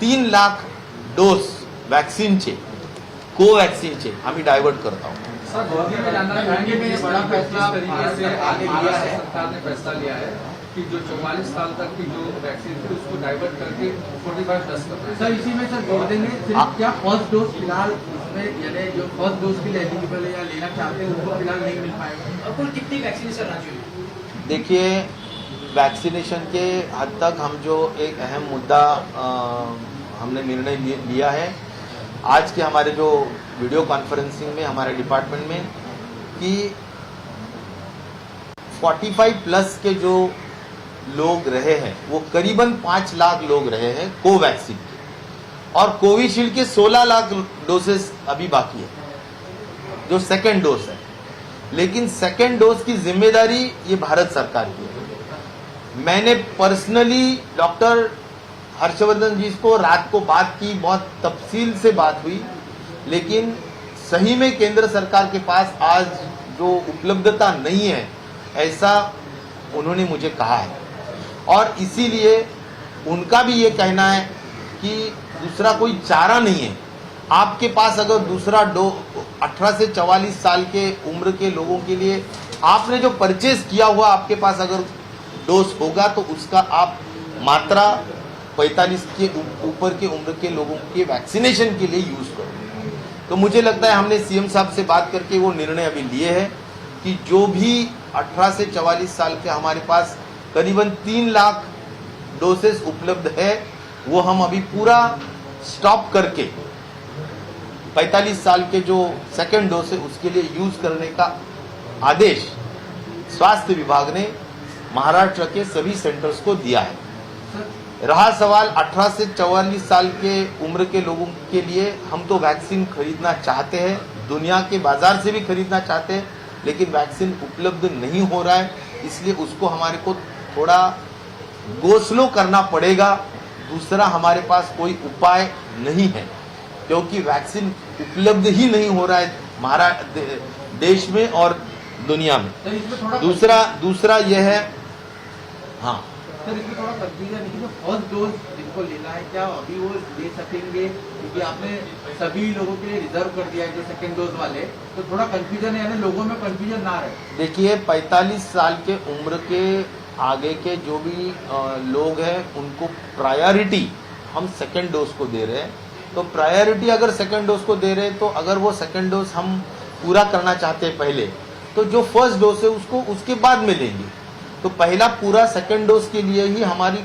3 लाख डोस वॅक्सिनचे कोवॅक्सिनचे आम्ही डायव्हर्ट करत आहोत. सर, मोदी में जानना चाहेंगे कि ये बड़ा फैसला भारत से आगे लिया है, सरकार ने फैसला लिया है कि जो 44 साल तक की जो वैक्सीन थी उसको डाइवर्ट करके 45+ करना है. सर, इसी में सर जोड़ देंगे सिर्फ क्या फर्स्ट डोज फिलहाल उसमें यानी जो फर्स्ट डोज के लिए एलिजिबल है या लेना चाहते हैं उनको फिलहाल नहीं मिल पाएगा. और कुल कितनी वैक्सीन सर राज्य में? देखिए, वैक्सीनेशन के हद तक हम जो एक अहम मुद्दा हमने निर्णय लिया है आज के हमारे जो वीडियो कॉन्फ्रेंसिंग में हमारे डिपार्टमेंट में कि 45+ के जो लोग रहे हैं वो करीबन 5 लाख लोग रहे हैं कोवैक्सीन के, और कोविशील्ड के 16 लाख डोसेस अभी बाकी है जो सेकेंड डोज है. लेकिन सेकेंड डोज की जिम्मेदारी ये भारत सरकार की है. मैंने पर्सनली डॉक्टर हर्षवर्धन जी को रात को बात की, बहुत तफसील से बात हुई, लेकिन सही में केंद्र सरकार के पास आज जो उपलब्धता नहीं है ऐसा उन्होंने मुझे कहा है. और इसीलिए उनका भी ये कहना है कि दूसरा कोई चारा नहीं है. आपके पास अगर दूसरा 18 से 44 साल के उम्र के लोगों के लिए आपने जो परचेज किया हुआ आपके पास अगर डोज होगा तो उसका आप मात्रा 45 के ऊपर के उम्र के लोगों के वैक्सीनेशन के लिए यूज करो. तो मुझे लगता है हमने सीएम साहब से बात करके वो निर्णय अभी लिए हैं कि जो भी 18 से 44 साल के हमारे पास करीबन 3 लाख डोसेस उपलब्ध है वो हम अभी पूरा स्टॉप करके 45 साल के जो सेकेंड डोज है उसके लिए यूज करने का आदेश स्वास्थ्य विभाग ने महाराष्ट्र के सभी सेंटर्स को दिया है. रहा सवाल 18 से 44 साल के उम्र के लोगों के लिए, हम तो वैक्सीन खरीदना चाहते हैं, दुनिया के बाजार से भी खरीदना चाहते हैं, लेकिन वैक्सीन उपलब्ध नहीं हो रहा है, इसलिए उसको हमारे को थोड़ा गोस्लो करना पड़ेगा. दूसरा हमारे पास कोई उपाय नहीं है क्योंकि वैक्सीन उपलब्ध ही नहीं हो रहा है देश में और दुनिया में. दूसरा यह है, हाँ सर, इसमें थोड़ा कंफ्यूजन है कि जो फर्स्ट डोज जिनको लेना है क्या अभी वो ले सकेंगे, क्योंकि आपने सभी लोगों के लिए रिजर्व कर दिया है जो सेकेंड डोज वाले, तो थोड़ा कंफ्यूजन है, यानी लोगों में कंफ्यूजन ना रहे. देखिए, 45 साल के उम्र के आगे के जो भी लोग हैं उनको प्रायोरिटी हम सेकेंड डोज को दे रहे हैं, तो प्रायोरिटी अगर सेकेंड डोज को दे रहे हैं, तो अगर वो सेकेंड डोज हम पूरा करना चाहते हैं पहले, तो जो फर्स्ट डोज है उसको उसके बाद में लेंगे। तो पहला पूरा सेकेंड डोज के लिए ही हमारी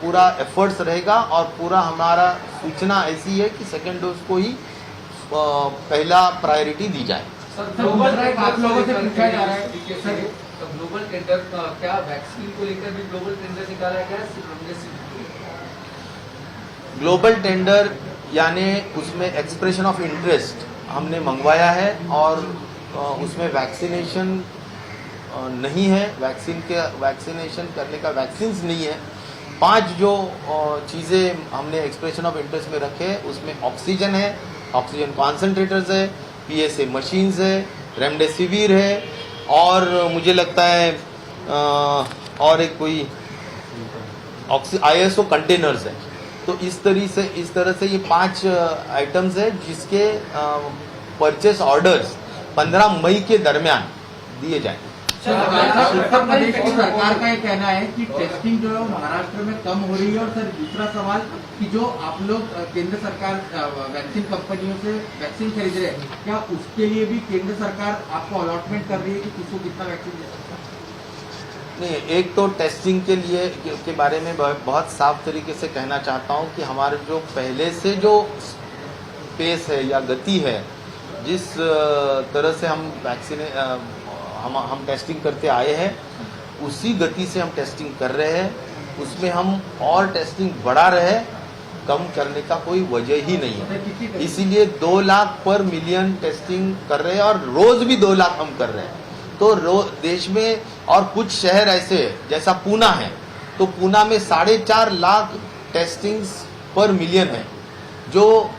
पूरा एफर्ट्स रहेगा, और पूरा हमारा सूचना ऐसी है कि सेकेंड डोज को ही पहला प्रायोरिटी दी जाए। सर ग्लोबल आप लोगों से पूछा जा रहा है सर, तो ग्लोबल टेंडर क्या वैक्सीन को लेकर भी ग्लोबल टेंडर निकाला गया है सिर्फ रेमडेसिविर? ग्लोबल टेंडर यानी उसमें एक्सप्रेशन ऑफ इंटरेस्ट हमने मंगवाया है, और उसमें वैक्सीनेशन नहीं है, वैक्सीनेशन करने का वैक्सीन्स नहीं है। 5 जो चीज़ें हमने एक्सप्रेशन ऑफ इंटरेस्ट में रखे हैं, उसमें ऑक्सीजन है, ऑक्सीजन कॉन्सेंट्रेटर्स है, PSA मशीन्स है, रेमडेसिविर है, और मुझे लगता है और एक कोई ISO कंटेनर्स है। तो इस तरह से ये 5 आइटम्स है जिसके परचेस ऑर्डर्स 15 मई के दरमियान दिए जाएं। उत्तर प्रदेश की सरकार का ये कहना है कि टेस्टिंग जो है वो महाराष्ट्र में कम हो रही है। और सर दूसरा सवाल कि जो आप लोग केंद्र सरकार वैक्सीन कंपनियों से वैक्सीन खरीद रहे हैं, क्या उसके लिए भी केंद्र सरकार आपको अलॉटमेंट कर रही है कि किसको कितना वैक्सीन दे सकता है? नहीं, एक तो टेस्टिंग के लिए के बारे में बहुत साफ तरीके से कहना चाहता हूं कि हमारे जो पहले से जो पेस है या गति है, जिस तरह से हम हम टेस्टिंग करते आए हैं, उसी गति से हम टेस्टिंग कर रहे हैं। उसमें हम और टेस्टिंग बढ़ा रहे हैं, कम करने का कोई वजह ही नहीं है। इसीलिए 2 लाख पर मिलियन टेस्टिंग कर रहे हैं, और रोज भी 2 लाख हम कर रहे हैं। तो देश में और कुछ शहर ऐसे जैसा पूना है, तो पूना में 4.5 लाख टेस्टिंग्स पर मिलियन है, जो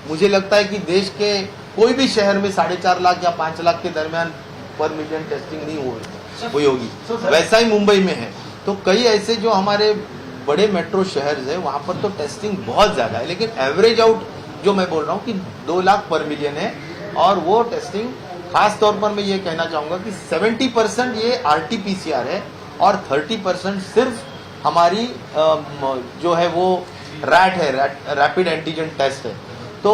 मुझे लगता है कि देश के कोई भी शहर में 4.5 लाख या 5 लाख के दरमियान पर मिलियन टेस्टिंग नहीं हुई होगी। वैसा ही मुंबई में है। तो कई ऐसे जो हमारे बड़े मेट्रो शहर है, वहां पर तो टेस्टिंग बहुत ज्यादा है, लेकिन एवरेज आउट जो मैं बोल रहा हूँ कि 2 लाख पर मिलियन है। और वो टेस्टिंग खास तौर पर मैं ये कहना चाहूंगा कि 70% ये RT-PCR है, और 30% सिर्फ हमारी जो है वो रैट है, रैपिड एंटीजन टेस्ट है। तो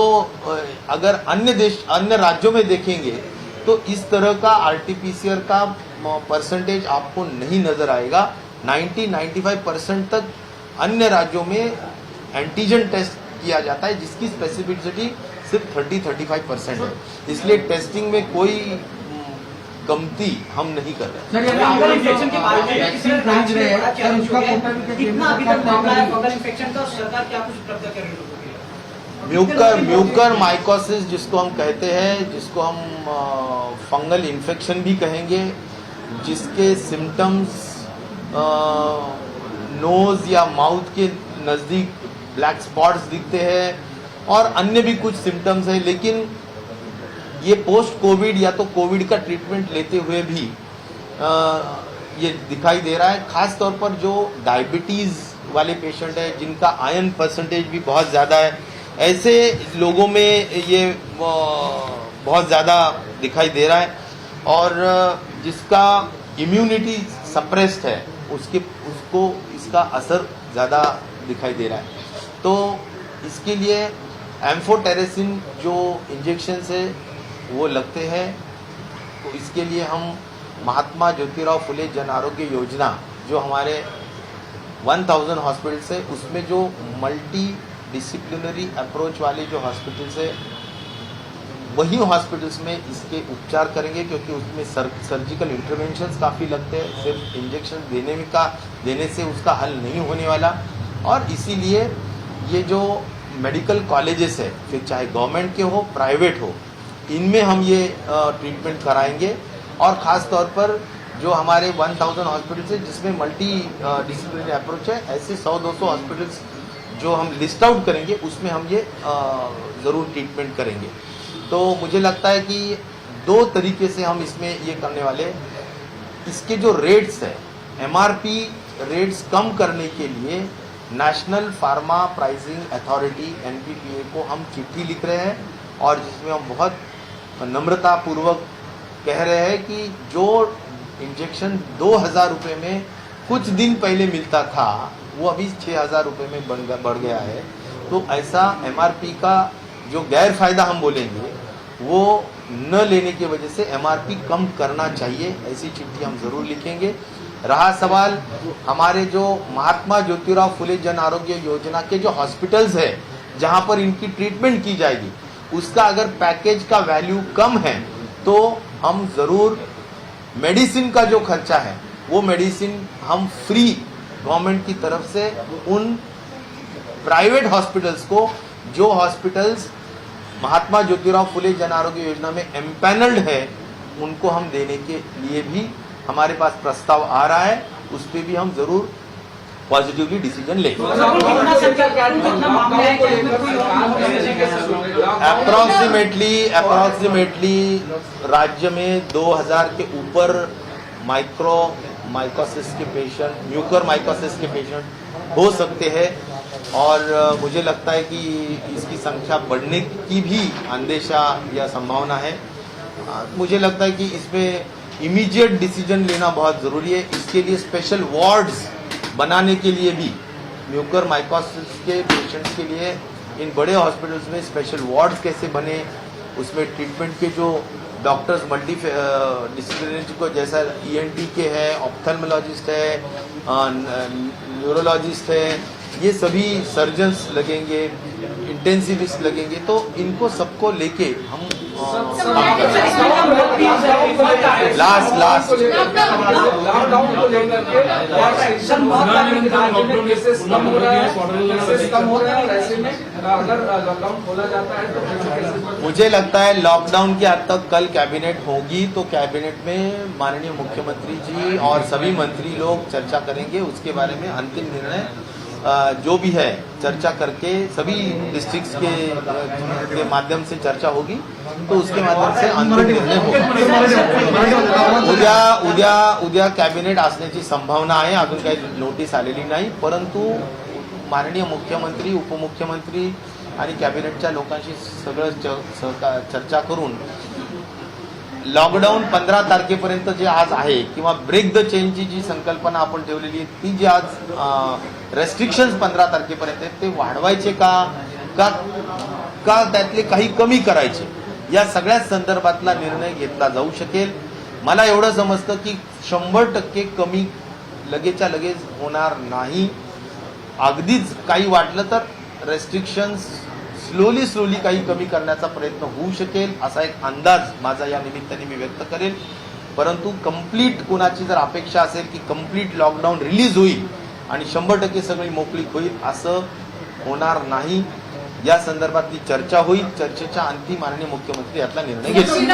अगर अन्य राज्यों में देखेंगे तो इस तरह का RT-PCR का परसेंटेज आपको नहीं नजर आएगा। 90-95% तक अन्य राज्यों में एंटीजन टेस्ट किया जाता है, जिसकी स्पेसिफिसिटी सिर्फ 30-35% है। इसलिए टेस्टिंग में कोई कमती हम नहीं कर रहे। सर ये इन्फेक्शन के बारे में वैक्सीन खरीद रहे हैं, सर उसका कोटा भी कितना अभी तक मामला है फंगल इन्फेक्शन का, सरकार क्या कुछ उपलब्ध कर रही है लोगों के लिए? म्यूकर माइकोसिस जिसको हम कहते हैं, जिसको हम फंगल इन्फेक्शन भी कहेंगे, जिसके सिम्टम्स नोज या माउथ के नज़दीक ब्लैक स्पॉट्स दिखते हैं, और अन्य भी कुछ सिम्टम्स है। लेकिन ये पोस्ट कोविड या तो कोविड का ट्रीटमेंट लेते हुए भी ये दिखाई दे रहा है। खास तौर पर जो डायबिटीज़ वाले पेशेंट है, जिनका आयरन परसेंटेज भी बहुत ज़्यादा है, ऐसे लोगों में ये बहुत ज़्यादा दिखाई दे रहा है। और जिसका इम्यूनिटी सप्रेस्ड है, उसको इसका असर ज़्यादा दिखाई दे रहा है। तो इसके लिए एम्फोटेरेसिन जो इंजेक्शन है वो लगते हैं। तो इसके लिए हम महात्मा ज्योतिराव फुले जन आरोग्य योजना, जो हमारे 1000 हॉस्पिटल्स है, उसमें जो मल्टी डिसिप्लिनरी अप्रोच वाले जो हॉस्पिटल्स है, वही हॉस्पिटल्स में इसके उपचार करेंगे, क्योंकि उसमें सर्जिकल इंटरवेंशंस काफ़ी लगते हैं। सिर्फ इंजेक्शन देने से उसका हल नहीं होने वाला। और इसीलिए ये जो मेडिकल कॉलेजेस है, फिर चाहे गवर्नमेंट के हो प्राइवेट हो, इनमें हम ये ट्रीटमेंट कराएंगे। और ख़ास तौर पर जो हमारे 1000 हॉस्पिटल्स है जिसमें मल्टी डिसिप्लिनरी अप्रोच है, ऐसे 100-200 हॉस्पिटल्स जो हम लिस्ट आउट करेंगे, उसमें हम ये ज़रूर ट्रीटमेंट करेंगे। तो मुझे लगता है कि 2 तरीके से हम इसमें ये करने वाले। इसके जो रेट्स है, MRP रेट्स कम करने के लिए national pharma pricing authority NPPA को हम चिट्ठी लिख रहे हैं, और जिसमें हम बहुत नम्रतापूर्वक कह रहे हैं कि जो इंजेक्शन 2000 रुपये में कुछ दिन पहले मिलता था, वो अभी 6,000 रुपये में बढ़ गया है। तो ऐसा MRP का जो गैर फायदा हम बोलेंगे वो न लेने की वजह से MRP कम करना चाहिए, ऐसी चिट्ठी हम जरूर लिखेंगे। रहा सवाल हमारे जो महात्मा ज्योतिराव फुले जन आरोग्य योजना के जो हॉस्पिटल्स है जहां पर इनकी ट्रीटमेंट की जाएगी, उसका अगर पैकेज का वैल्यू कम है तो हम जरूर मेडिसिन का जो खर्चा है वो मेडिसिन हम फ्री गवर्नमेंट की तरफ से उन प्राइवेट हॉस्पिटल्स को, जो हॉस्पिटल्स महात्मा ज्योतिराव फुले जन आरोग्य योजना में एम्पैनल्ड है, उनको हम देने के लिए भी हमारे पास प्रस्ताव आ रहा है। उस पर भी हम जरूर पॉजिटिवली डिसीजन लेंगे। अप्रोक्सीमेटली राज्य में 2000 के ऊपर माइकोसिस के पेशेंट, म्यूकर माइकोसिस के पेशेंट हो सकते हैं और मुझे लगता है कि इसकी संख्या बढ़ने की भी अंदेशा या संभावना है। मुझे लगता है कि इसमें इमीडिएट डिसीजन लेना बहुत ज़रूरी है। इसके लिए स्पेशल वार्ड्स बनाने के लिए भी, म्यूकर माइकोसिस के पेशेंट्स के लिए इन बड़े हॉस्पिटल्स में स्पेशल वार्ड्स कैसे बने, उसमें ट्रीटमेंट के जो डॉक्टर्स मल्टी डिसिप्लिनरी को, जैसा ENT के हैं, ऑप्थेल्मोलॉजिस्ट है, न्यूरोलॉजिस्ट है, ये सभी सर्जन्स लगेंगे, इंटेंसिविस्ट लगेंगे, तो इनको सबको लेके हम लास्ट लॉकडाउन को लेकर के वैक्सीनेशन बहुत केसेस कम हो रहा है, ऐसे में अगर लॉकडाउन खोला जाता है तो मुझे लगता है लॉकडाउन की हद तक कल कैबिनेट होगी, तो कैबिनेट में माननीय मुख्यमंत्री जी और सभी मंत्री लोग चर्चा करेंगे। उसके बारे में अंतिम निर्णय जो भी है चर्चा करके सभी डिस्ट्रिक्ट्स के माध्यम से चर्चा होगी, तो उसके माध्यम से अंतिम निर्णय होगा। उद्या कॅबिनेट असण्याची संभावना आहे, अजून काही नोटीस आलेली नाही, परंतु माननीय मुख्यमंत्री, उपमुख्यमंत्री आणि कॅबिनेटच्या लोकांशी सगळं चर्चा करून लॉकडाऊन 15 तारखेपर्यंत जे आज आहे किंवा ब्रेक द चेनची जी संकल्पना आपण ठेवलेली आहे, ती जी आज रेस्ट्रिक्शन्स 15 तारखेपर्यंत आहेत ते वाढवायचे का त्यातले काही कमी करायचे, या सगळ्या संदर्भातला निर्णय घेतला जाऊ शकेल। मला एवढं समजतं की 100% कमी लगेचच्या लगेच होणार नाही, अगदीच काही वाटलं तर रेस्ट्रिक्शन्स स्लोली काही कमी करण्याचा प्रयत्न होऊ शकेल, असा एक अंदाज माझा या निमित्ताने मी व्यक्त करेल। परंतु कंप्लीट कोणाची जर अपेक्षा असेल की कंप्लीट लॉकडाऊन रिलीज होईल आणि 100% सगळी मोकळीक होईल, असं होणार नाही। या संदर्भातली चर्चा होईल, चर्चेच्या अंती माननीय मुख्यमंत्री यातला निर्णय घेतील।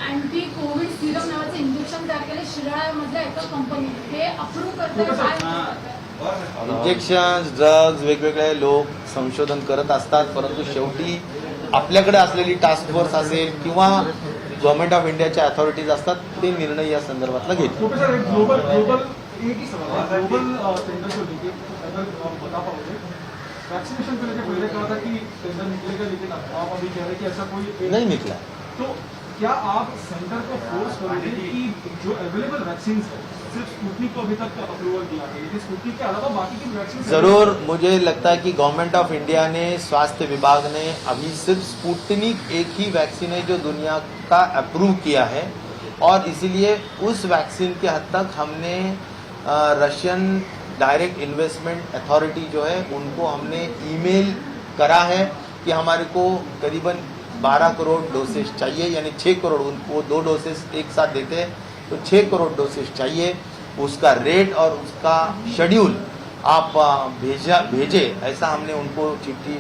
अँटी कोविड सिरम नावाचं इंजेक्शन तयार केले शिराळ्यामधल्या एका कंपनीने, हे अप्रूव्ह करताय। इंजेक्शन, ड्रग्ज वेगवेगळे लोक संशोधन करत असतात, परंतु शेवटी आपल्याकडे असलेली टास्क फोर्स असेल किंवा गव्हर्नमेंट ऑफ इंडियाच्या अथॉरिटीज असतात, ते निर्णय या संदर्भातला घेतील। वैक्सीनेशन को लेकर पहले कहा था कि टेंडर निकलेगा, लेकिन आप अभी कह रहे हैं कि ऐसा कोई नहीं निकला। तो क्या आप सेंटर को फोर्स करोगे कि जो अवेलेबल वैक्सीन है, सिर्फ स्पुतनिक को अभी तक अप्रूवल दिया है, लेकिन स्पुतनिक के अलावा बाकी की वैक्सीन जरूर, मुझे लगता है कि गवर्नमेंट ऑफ इंडिया ने, स्वास्थ्य विभाग ने अभी सिर्फ स्पुतनिक एक ही वैक्सीन है जो दुनिया का अप्रूव किया है, और इसीलिए उस वैक्सीन के हद तक हमने रशियन डायरेक्ट इन्वेस्टमेंट अथॉरिटी जो है उनको हमने ईमेल करा है कि हमारे को करीबन 12 करोड़ डोसेज चाहिए, यानी 6 करोड़, उनको 2 डोसेज एक साथ देते हैं तो 6 करोड़ डोसेज चाहिए। उसका रेट और उसका शेड्यूल आप भेजे, ऐसा हमने उनको चिट्ठी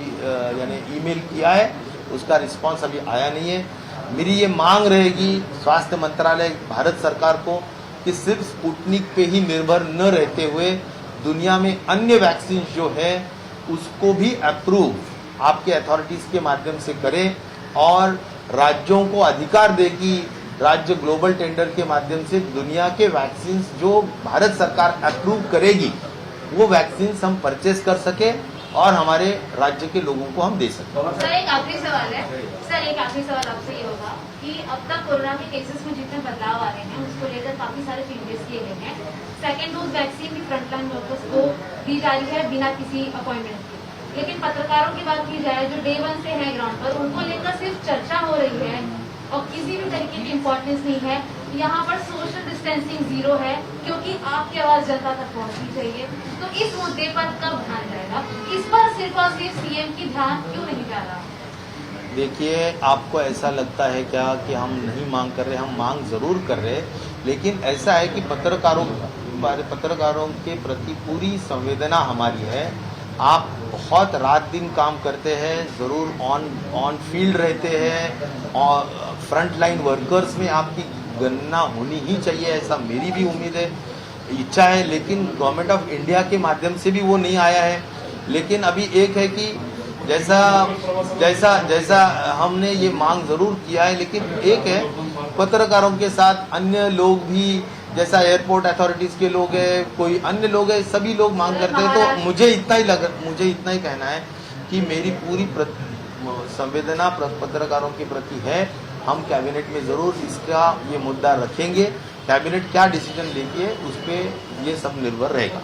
यानी ईमेल किया है, उसका रिस्पांस अभी आया नहीं है। मेरी ये मांग रहेगी स्वास्थ्य मंत्रालय, भारत सरकार को, कि सिर्फ स्पुतनिक पे ही निर्भर न रहते हुए दुनिया में अन्य वैक्सीन जो है उसको भी अप्रूव आपके अथॉरिटीज के माध्यम से करें, और राज्यों को अधिकार दे कि राज्य ग्लोबल टेंडर के माध्यम से दुनिया के वैक्सीन जो भारत सरकार अप्रूव करेगी वो वैक्सीन हम परचेस कर सके और हमारे राज्य के लोगों को हम दे सकते हैं। सर एक आखिरी सवाल है। सर एक आखिरी सवाल आपसे ये होगा कि अब तक कोरोना के केसेस में जितने बदलाव आ रहे हैं उसको लेकर काफी सारे चेंजेस किए गए हैं। सेकेंड डोज वैक्सीन भी फ्रंटलाइन वर्कर्स को दी जा रही है बिना किसी अपॉइंटमेंट के। लेकिन पत्रकारों की बात की जाए जो डे 1 से है ग्राउंड पर, उनको लेकर सिर्फ चर्चा हो रही है और किसी भी तरीके की इम्पोर्टेंस नहीं है। यहाँ पर सोशल डिस्टेंसिंग 0 है क्योंकि आपकी आवाज जनता तक पहुँचनी चाहिए। तो इस मुद्दे पर कब ध्यान जाएगा? इस पर सिर्फ और सिर्फ सीएम की ध्यान क्यों नहीं जा रहा? देखिए, आपको ऐसा लगता है क्या कि हम नहीं मांग कर रहे? हम मांग जरूर कर रहे हैं, लेकिन ऐसा है कि पत्रकारों के प्रति पूरी संवेदना हमारी है। आप बहुत रात दिन काम करते हैं, ज़रूर ऑन फील्ड रहते हैं और फ्रंट लाइन वर्कर्स में आपकी गणना होनी ही चाहिए, ऐसा मेरी भी उम्मीद है, इच्छा है। लेकिन गवर्नमेंट ऑफ इंडिया के माध्यम से भी वो नहीं आया है। लेकिन अभी एक है कि जैसा हमने ये मांग जरूर किया है, लेकिन एक है पत्रकारों के साथ अन्य लोग भी, जैसा एयरपोर्ट अथॉरिटीज के लोग हैं, कोई अन्य लोग हैं, सभी लोग मांग करते हैं। तो मुझे इतना ही कहना है कि मेरी पूरी संवेदना पत्रकारों के प्रति है। हम कैबिनेट में जरूर इसका ये मुद्दा रखेंगे। कैबिनेट क्या डिसीजन लेती है उस पर ये सब निर्भर रहेगा।